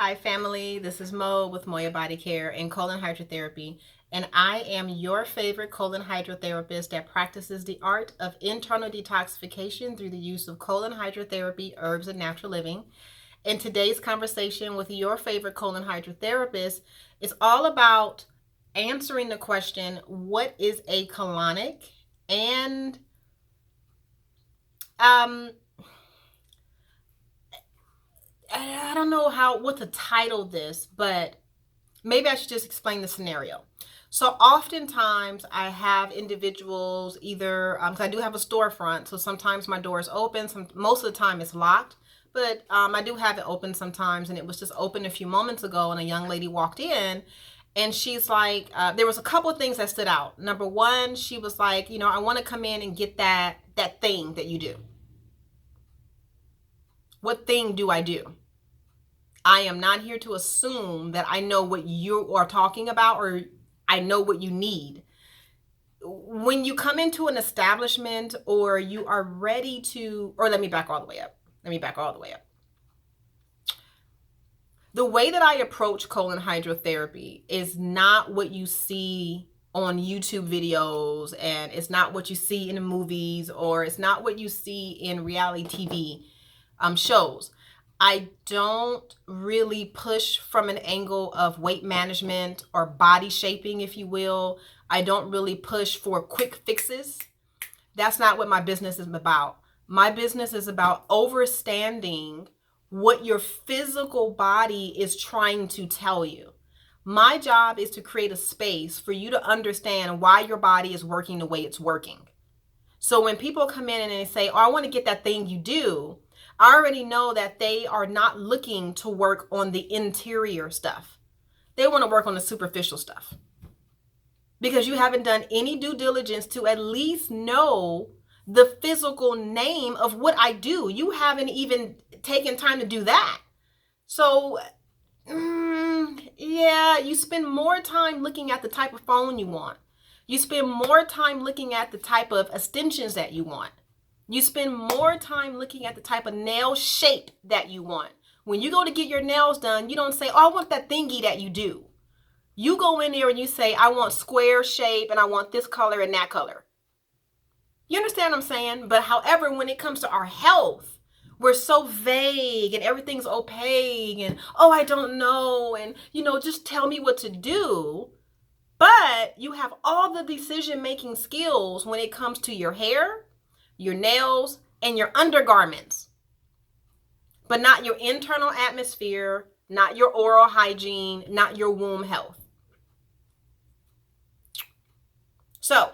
Hi, family. This is Mo with Moya Body Care and Colon Hydrotherapy, and I am your favorite colon hydrotherapist that practices the art of internal detoxification through the use of colon hydrotherapy, herbs, and natural living. In today's conversation with your favorite colon hydrotherapist, it's all about answering the question, what is a colonic? And um, I don't know what to title this, but maybe I should just explain the scenario. So oftentimes I have individuals either, because I do have a storefront, so sometimes my door is open, most of the time it's locked, but I do have it open sometimes, and it was just open a few moments ago, and a young lady walked in, and she's like, there was a couple of things that stood out. Number one, she was like, I want to come in and get that thing that you do. What thing do I do? I am not here to assume that I know what you are talking about or I know what you need. When you come into an establishment or you are ready to, or let me back all the way up. The way that I approach colon hydrotherapy is not what you see on YouTube videos, and it's not what you see in the movies, or it's not what you see in reality TV shows. I don't really push from an angle of weight management or body shaping, if you will. I don't really push for quick fixes. That's not what my business is about. My business is about understanding what your physical body is trying to tell you. My job is to create a space for you to understand why your body is working the way it's working. So when people come in and they say, oh, I want to get that thing you do, I already know that they are not looking to work on the interior stuff. They want to work on the superficial stuff. Because you haven't done any due diligence to at least know the physical name of what I do. You haven't even taken time to do that. So, yeah, you spend more time looking at the type of phone you want. You spend more time looking at the type of extensions that you want. You spend more time looking at the type of nail shape that you want. When you go to get your nails done, you don't say, oh, I want that thingy that you do. You go in there and you say, I want square shape and I want this color and that color. You understand what I'm saying? But however, when it comes to our health, we're so vague and everything's opaque and, oh, I don't know. And, just tell me what to do. But you have all the decision-making skills when it comes to your hair, your nails, and your undergarments, but not your internal atmosphere, not your oral hygiene, not your womb health. So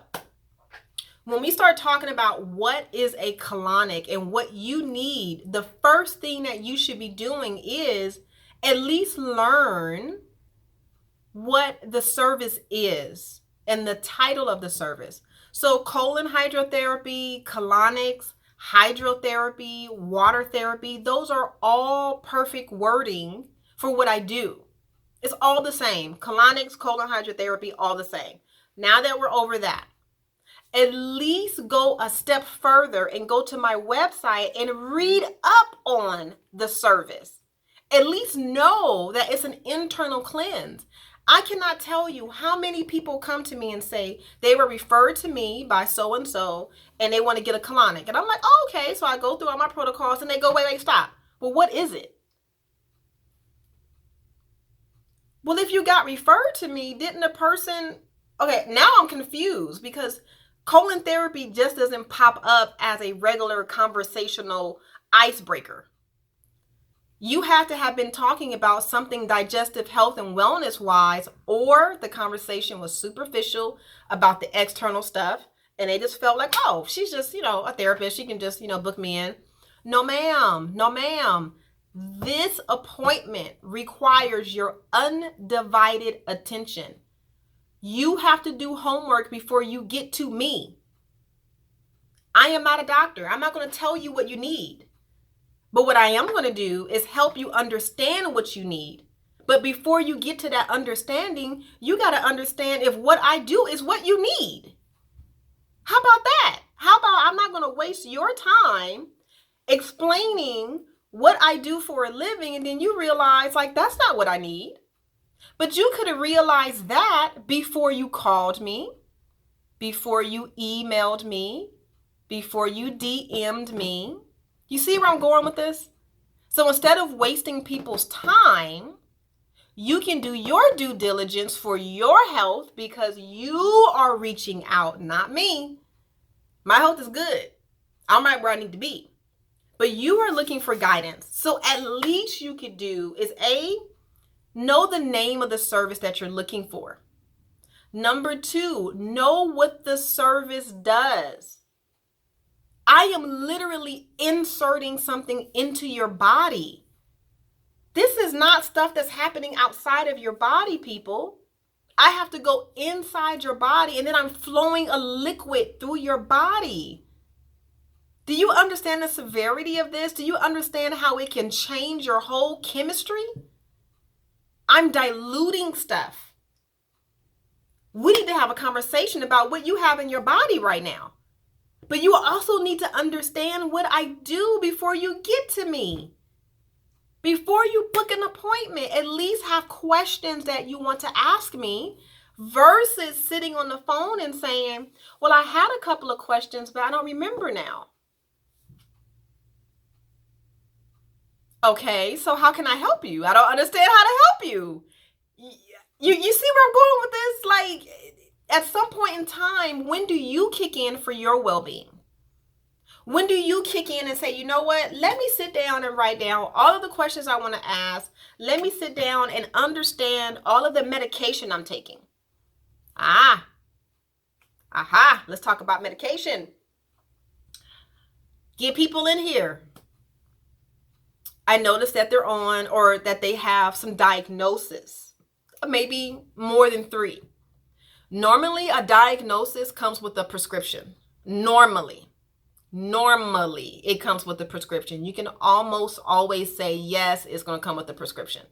when we start talking about what is a colonic and what you need, the first thing that you should be doing is at least learn what the service is and the title of the service. So colon hydrotherapy, colonics, hydrotherapy, water therapy, those are all perfect wording for what I do. It's all the same. Colonics, colon hydrotherapy, all the same. Now that we're over that, at least go a step further and go to my website and read up on the service. At least know that it's an internal cleanse. I cannot tell you how many people come to me and say they were referred to me by so-and-so and they want to get a colonic. And I'm like, oh, okay. So I go through all my protocols and they go, wait, stop. Well, what is it? Well, if you got referred to me, didn't the person... Okay, now I'm confused because colon therapy just doesn't pop up as a regular conversational icebreaker. You have to have been talking about something digestive health and wellness wise, or the conversation was superficial about the external stuff and they just felt like, oh, she's just, a therapist. She can just, book me in. No, ma'am. This appointment requires your undivided attention. You have to do homework before you get to me. I am not a doctor. I'm not going to tell you what you need. But what I am going to do is help you understand what you need. But before you get to that understanding, you got to understand if what I do is what you need. How about that? How about I'm not going to waste your time explaining what I do for a living, and then you realize, like, that's not what I need. But you could have realized that before you called me, before you emailed me, before you DM'd me. You see where I'm going with this? So instead of wasting people's time, you can do your due diligence for your health because you are reaching out, not me. My health is good. I'm right where I need to be. But you are looking for guidance. So at least you could do is A, know the name of the service that you're looking for. Number 2, know what the service does. I am literally inserting something into your body. This is not stuff that's happening outside of your body, people. I have to go inside your body, and then I'm flowing a liquid through your body. Do you understand the severity of this? Do you understand how it can change your whole chemistry? I'm diluting stuff. We need to have a conversation about what you have in your body right now. But you also need to understand what I do before you get to me. Before you book an appointment, at least have questions that you want to ask me versus sitting on the phone and saying, well, I had a couple of questions, but I don't remember now. Okay, so how can I help you? I don't understand how to help you. You see where I'm going with this? Like, at some point in time, when do you kick in for your well-being? When do you kick in and say, you know what? Let me sit down and write down all of the questions I want to ask. Let me sit down and understand all of the medication I'm taking. Let's talk about medication. Get people in here. I noticed that they're on or that they have some diagnosis, maybe more than 3. Normally, a diagnosis comes with a prescription. Normally, it comes with a prescription. You can almost always say, yes, it's going to come with a prescription.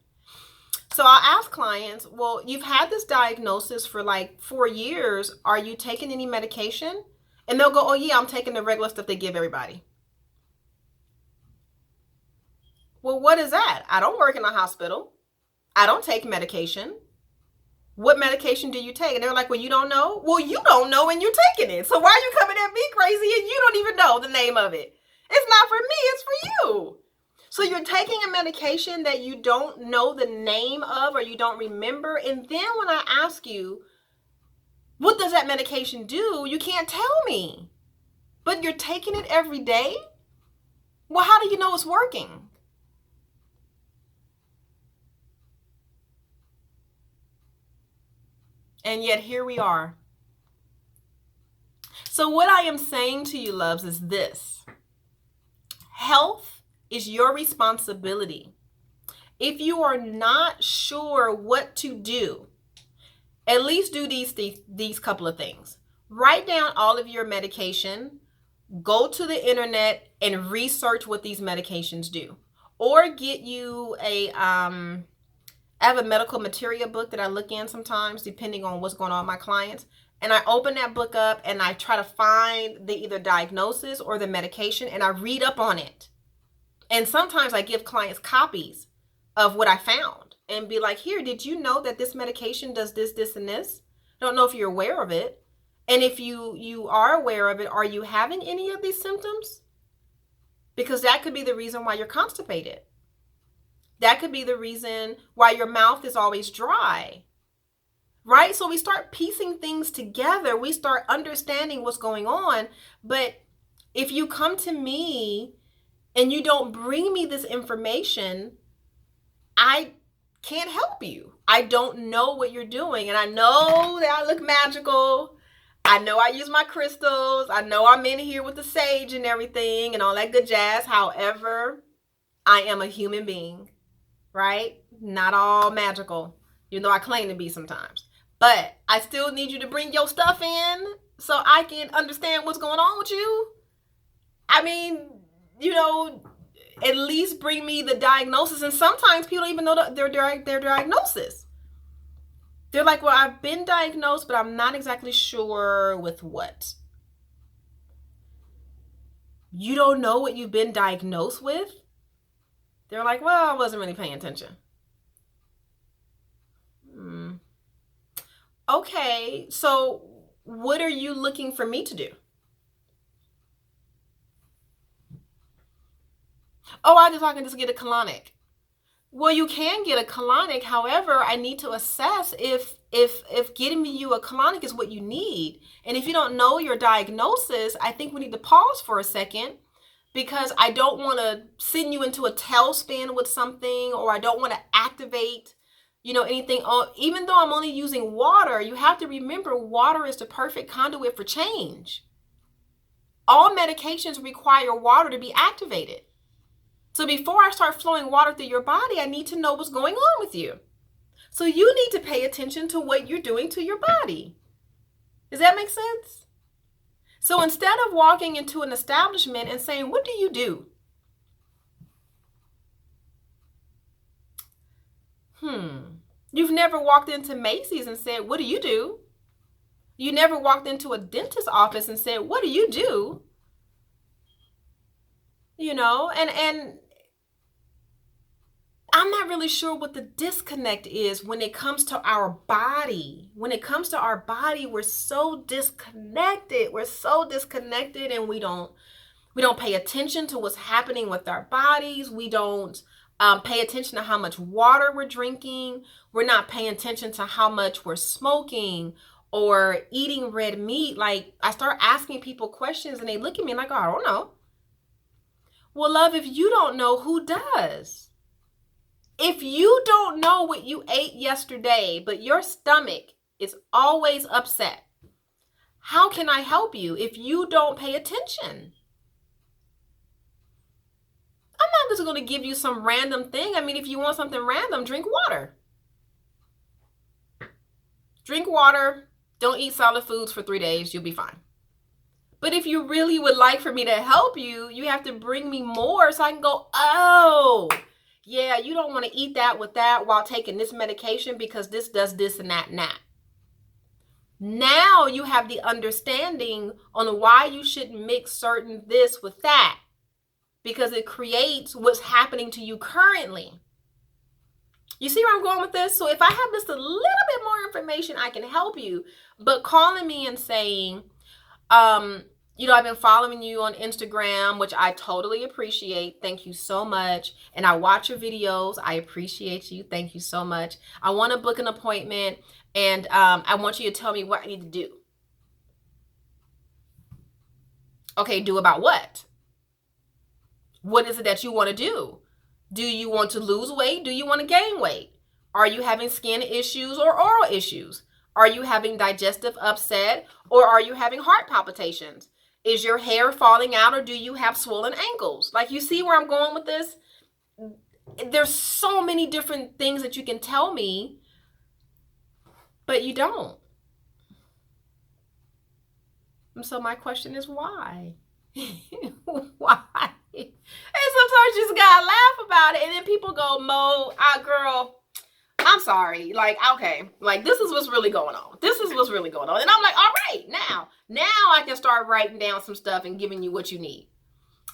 So I'll ask clients, well, you've had this diagnosis for like 4 years. Are you taking any medication? And they'll go, oh, yeah, I'm taking the regular stuff they give everybody. Well, what is that? I don't work in a hospital. I don't take medication. What medication do you take? And they're like, well, you don't know? Well, you don't know and you're taking it. So why are you coming at me crazy and you don't even know the name of it? It's not for me, it's for you. So you're taking a medication that you don't know the name of or you don't remember. And then when I ask you, what does that medication do? You can't tell me. But you're taking it every day? Well, how do you know it's working? And yet here we are. So what I am saying to you, loves, is this. Health is your responsibility. If you are not sure what to do, at least do these couple of things. Write down all of your medication. Go to the internet and research what these medications do. Or get you I have a medical materia book that I look in sometimes depending on what's going on with my clients. And I open that book up and I try to find the either diagnosis or the medication and I read up on it. And sometimes I give clients copies of what I found and be like, here, did you know that this medication does this, this, and this? I don't know if you're aware of it. And if you are aware of it, are you having any of these symptoms? Because that could be the reason why you're constipated. That could be the reason why your mouth is always dry, right? So we start piecing things together. We start understanding what's going on. But if you come to me and you don't bring me this information, I can't help you. I don't know what you're doing. And I know that I look magical. I know I use my crystals. I know I'm in here with the sage and everything and all that good jazz. However, I am a human being. Right? Not all magical, even though I claim to be sometimes. But I still need you to bring your stuff in so I can understand what's going on with you. I mean, at least bring me the diagnosis. And sometimes people don't even know their diagnosis. They're like, well, I've been diagnosed, but I'm not exactly sure with what. You don't know what you've been diagnosed with? They're like, well, I wasn't really paying attention. Okay, so what are you looking for me to do? Oh, I can just get a colonic. Well, you can get a colonic. However, I need to assess if getting you a colonic is what you need. And if you don't know your diagnosis, I think we need to pause for a second, because I don't want to send you into a tailspin with something, or I don't want to activate, anything. Even though I'm only using water, you have to remember water is the perfect conduit for change. All medications require water to be activated. So before I start flowing water through your body, I need to know what's going on with you. So you need to pay attention to what you're doing to your body. Does that make sense? So instead of walking into an establishment and saying, what do you do? You've never walked into Macy's and said, what do you do? You never walked into a dentist's office and said, what do you do? And I'm not really sure what the disconnect is when it comes to our body. When it comes to our body, we're so disconnected. We're so disconnected, and we don't pay attention to what's happening with our bodies. We don't pay attention to how much water we're drinking. We're not paying attention to how much we're smoking or eating red meat. Like, I start asking people questions and they look at me like, oh, I don't know. Well, love, if you don't know, who does? If you don't know what you ate yesterday, but your stomach is always upset, how can I help you if you don't pay attention? I'm not just going to give you some random thing. I mean, if you want something random, drink water. Drink water. Don't eat solid foods for 3 days. You'll be fine. But if you really would like for me to help you, you have to bring me more so I can go, oh, yeah, you don't want to eat that with that while taking this medication because this does this and that and that. Now you have the understanding on why you shouldn't mix certain this with that, because it creates what's happening to you currently. You see where I'm going with this? So if I have just a little bit more information, I can help you. But calling me and saying, I've been following you on Instagram, which I totally appreciate. Thank you so much. And I watch your videos. I appreciate you. Thank you so much. I want to book an appointment, and I want you to tell me what I need to do. Okay, do about what? What is it that you want to do? Do you want to lose weight? Do you want to gain weight? Are you having skin issues or oral issues? Are you having digestive upset, or are you having heart palpitations? Is your hair falling out, or do you have swollen ankles? Like, you see where I'm going with this? There's so many different things that you can tell me, but you don't. And so my question is, why? Why? And sometimes you just gotta laugh about it, and then people go, Mo, girl, I'm sorry. Like, okay, like, this is what's really going on. This is what's really going on. And I'm like, all right, now I can start writing down some stuff and giving you what you need.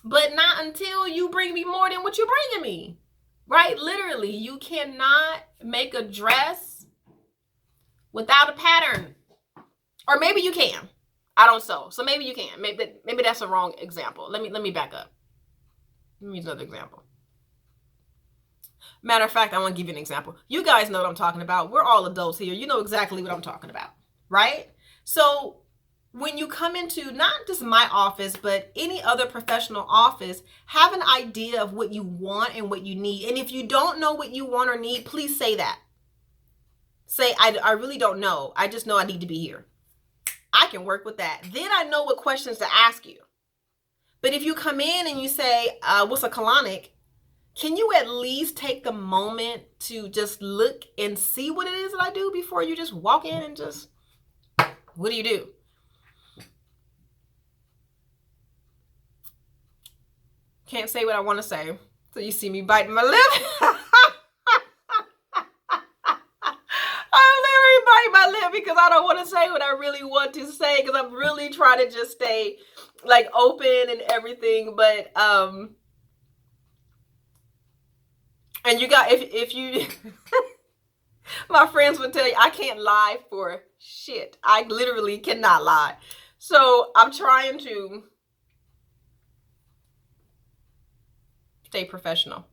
But not until you bring me more than what you're bringing me, right? Literally, you cannot make a dress without a pattern. Or maybe you can. I don't sew. So maybe you can. Maybe that's a wrong example. Let me back up. Let me use another example. Matter of fact, I want to give you an example. You guys know what I'm talking about. We're all adults here. You know exactly what I'm talking about, right? So when you come into not just my office, but any other professional office, have an idea of what you want and what you need. And if you don't know what you want or need, please say that. Say, I really don't know. I just know I need to be here. I can work with that. Then I know what questions to ask you. But if you come in and you say, what's a colonic? Can you at least take the moment to just look and see what it is that I do before you just walk in and just, what do you do? Can't say what I want to say. So you see me biting my lip. I'm literally biting my lip because I don't want to say what I really want to say, because I'm really trying to just stay like open and everything. But And you got, if you, my friends would tell you, I can't lie for shit. I literally cannot lie. So I'm trying to stay professional.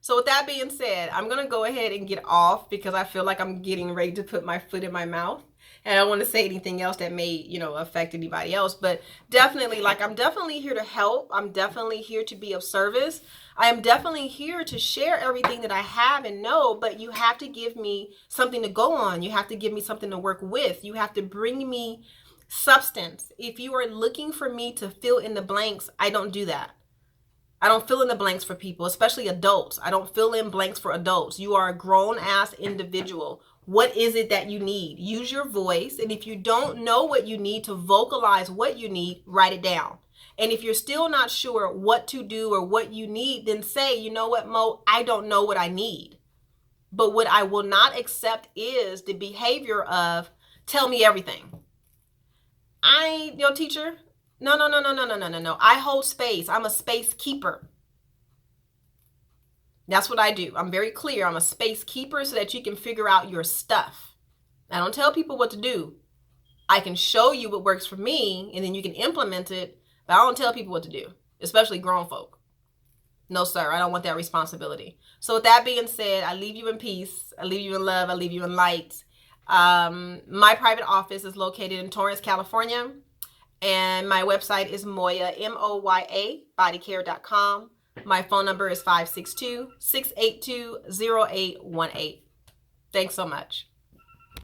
So with that being said, I'm going to go ahead and get off because I feel like I'm getting ready to put my foot in my mouth. And I don't want to say anything else that may, affect anybody else. But definitely, like, I'm definitely here to help. I'm definitely here to be of service. I am definitely here to share everything that I have and know. But you have to give me something to go on. You have to give me something to work with. You have to bring me substance. If you are looking for me to fill in the blanks, I don't do that. I don't fill in the blanks for people, especially adults. I don't fill in blanks for adults. You are a grown ass individual. What is it that you need? Use your voice. And if you don't know what you need to vocalize what you need, write it down. And if you're still not sure what to do or what you need, then say, you know what, Mo, I don't know what I need. But what I will not accept is the behavior of tell me everything. I ain't your teacher. No, no, no, no, no, no, no, no, no. I hold space. I'm a space keeper. That's what I do. I'm very clear. I'm a space keeper so that you can figure out your stuff. I don't tell people what to do. I can show you what works for me and then you can implement it, but I don't tell people what to do, especially grown folk. No, sir. I don't want that responsibility. So with that being said, I leave you in peace. I leave you in love. I leave you in light. My private office is located in Torrance, California. And my website is Moya, MOYA, bodycare.com. My phone number is 562-682-0818. Thanks so much.